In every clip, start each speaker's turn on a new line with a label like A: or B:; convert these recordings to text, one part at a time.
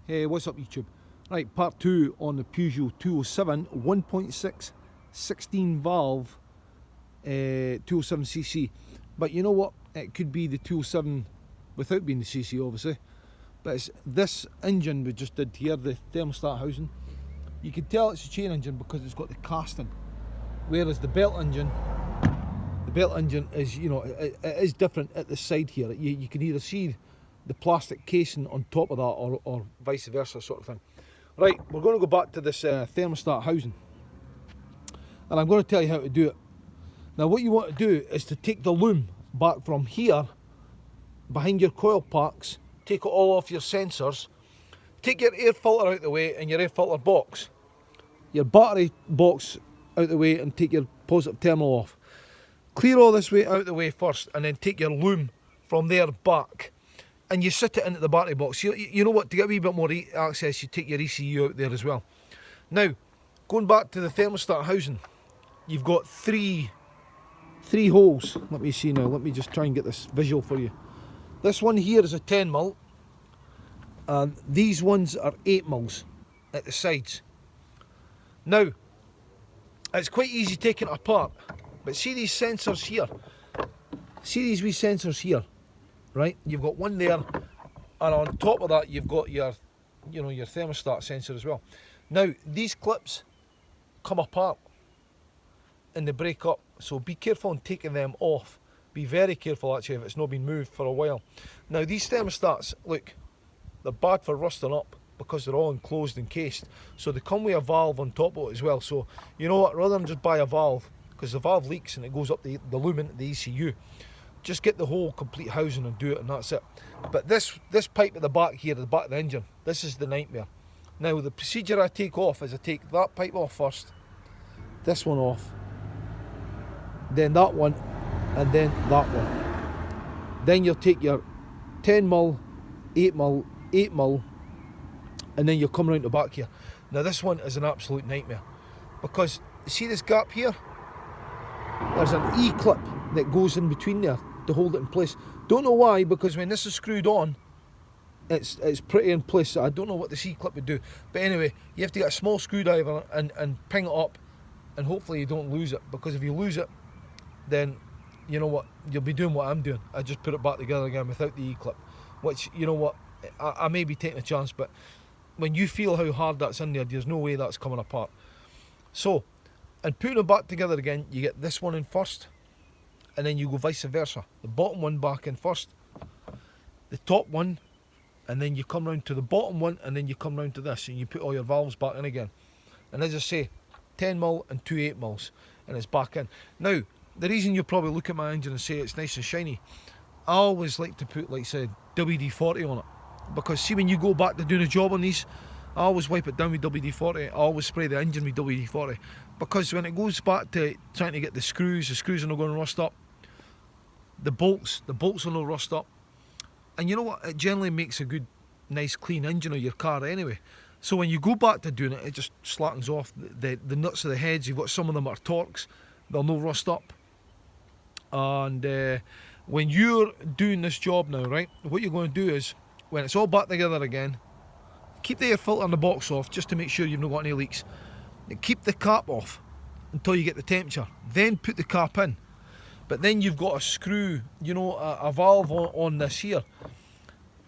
A: Hey, what's up YouTube? Right, part 2 on the Peugeot 207 1.6 16 valve 207cc. But you know what? It could be the 207 without being the cc obviously. But it's this engine we just did here, the thermostat housing. You can tell it's a chain engine because it's got the casting. Whereas the belt engine is, you know, it is different at the side here. You can either see the plastic casing on top of that or vice versa sort of thing. Right, we're going to go back to this thermostat housing. And I'm going to tell you how to do it. Now what you want to do is to take the loom back from here, behind your coil packs, take it all off your sensors, take your air filter out the way and your air filter box, your battery box out the way, and take your positive terminal off. Clear all this way out the way first and then take your loom from there back and you sit it into the battery box. You know what, to get a wee bit more access you take your ECU out there as well. Now, going back to the thermostat housing, you've got three holes. Let me see now, let me just try and get this visual for you. This one here is a 10mm and these ones are 8mm at the sides. Now, it's quite easy taking it apart, but see these sensors here? See these wee sensors here, right? You've got one there, and on top of that you've got your, you know, your thermostat sensor as well. Now, these clips come apart and they break up, so be careful in taking them off. Be very careful actually if it's not been moved for a while. Now these thermostats, look, they're bad for rusting up because they're all enclosed and cased. So they come with a valve on top of it as well. So you know what, rather than just buy a valve, because the valve leaks and it goes up the loom into the ECU, just get the whole complete housing and do it, and that's it. But this pipe at the back here, at the back of the engine, this is the nightmare. Now the procedure I take off is I take that pipe off first, this one off, then that one, and then that one. Then you'll take your 10mm, 8mm, 8mm, and then you'll come around the back here. Now this one is an absolute nightmare because see this gap here? There's an E-clip that goes in between there to hold it in place. Don't know why, because when this is screwed on, it's pretty in place. So I don't know what the C-clip would do. But anyway, you have to get a small screwdriver and ping it up, and hopefully you don't lose it, because if you lose it, then you know what, you'll be doing what I'm doing. I just put it back together again without the E-clip, which, you know what, I may be taking a chance, but when you feel how hard that's in there, there's no way that's coming apart. So, and putting it back together again, you get this one in first, and then you go vice versa. The bottom one back in first, the top one, and then you come round to the bottom one, and then you come round to this, and you put all your valves back in again. And as I say, 10mm and 2 8mm, and it's back in. Now, the reason you'll probably look at my engine and say it's nice and shiny, I always like to put, like say, WD-40 on it. Because see, when you go back to doing a job on these, I always wipe it down with WD-40. I always spray the engine with WD-40. Because when it goes back to trying to get the screws are not going to rust up. The bolts will not rust up. And you know what? It generally makes a good, nice, clean engine of your car anyway. So when you go back to doing it, it just slackens off. The nuts of the heads, you've got some of them are Torx, they'll no rust up. And when you're doing this job now, right, what you're going to do is, when it's all back together again, keep the air filter and the box off just to make sure you've not got any leaks. And keep the cap off until you get the temperature. Then put the cap in. But then you've got a screw, you know, a valve on this here,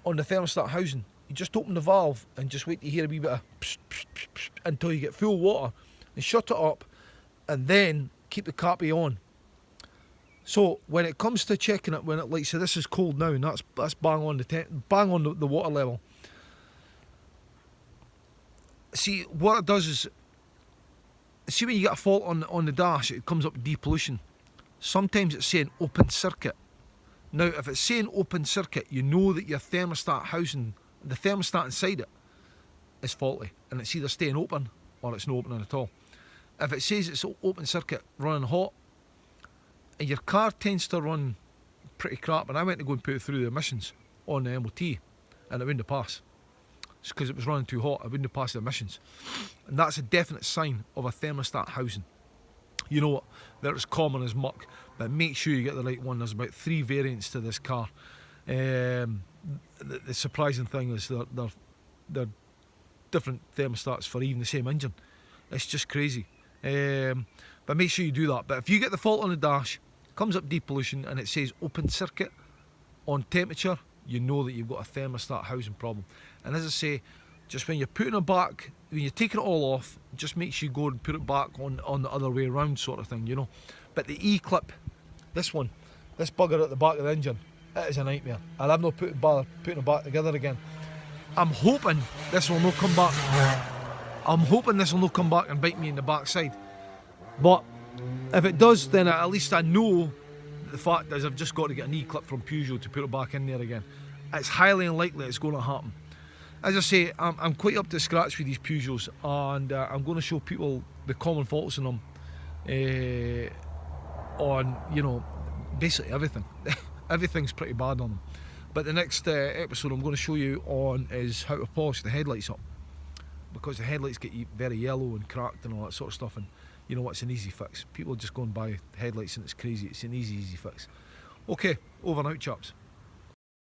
A: on the thermostat housing. You just open the valve and just wait to hear a wee bit of psh, psh, psh, psh, until you get full water, and shut it up, and then keep the cappy on. So when it comes to checking it, when it, like, so this is cold now, and that's bang on the water level. See, what it does is, see when you get a fault on the dash, it comes up depollution. Sometimes it's saying open circuit. Now, if it's saying open circuit, you know that your thermostat housing, the thermostat inside it, is faulty, and it's either staying open or it's not opening at all. If it says it's open circuit, running hot, and your car tends to run pretty crap, and I went to go and put it through the emissions on the MOT, and it wouldn't pass. It's because it was running too hot, it wouldn't pass the emissions. And that's a definite sign of a thermostat housing. You know what, they're as common as muck, but make sure you get the right one. There's about 3 variants to this car. The surprising thing is they're different thermostats for even the same engine. It's just crazy. But make sure you do that. But if you get the fault on the dash, comes up depollution and it says open circuit on temperature, you know that you've got a thermostat housing problem. And as I say, just when you're putting it back, when you're taking it all off, just make sure you go and put it back on the other way around, sort of thing, you know. But the E-clip, this one, this bugger at the back of the engine, it is a nightmare. And I've not bothered putting it back together again. I'm hoping this will not come back. I'm hoping this will not come back and bite me in the backside. But if it does, then at least I know the fact is I've just got to get an E-clip from Peugeot to put it back in there again. It's highly unlikely it's going to happen. As I say, I'm quite up to scratch with these Peugeots, and I'm going to show people the common faults in them, on, you know, basically everything. Everything's pretty bad on them. But the next episode I'm going to show you on is how to polish the headlights up, because the headlights get very yellow and cracked and all that sort of stuff, and you know what's an easy fix. People just go and buy headlights and it's crazy. It's an easy fix. Okay, over and out, chaps.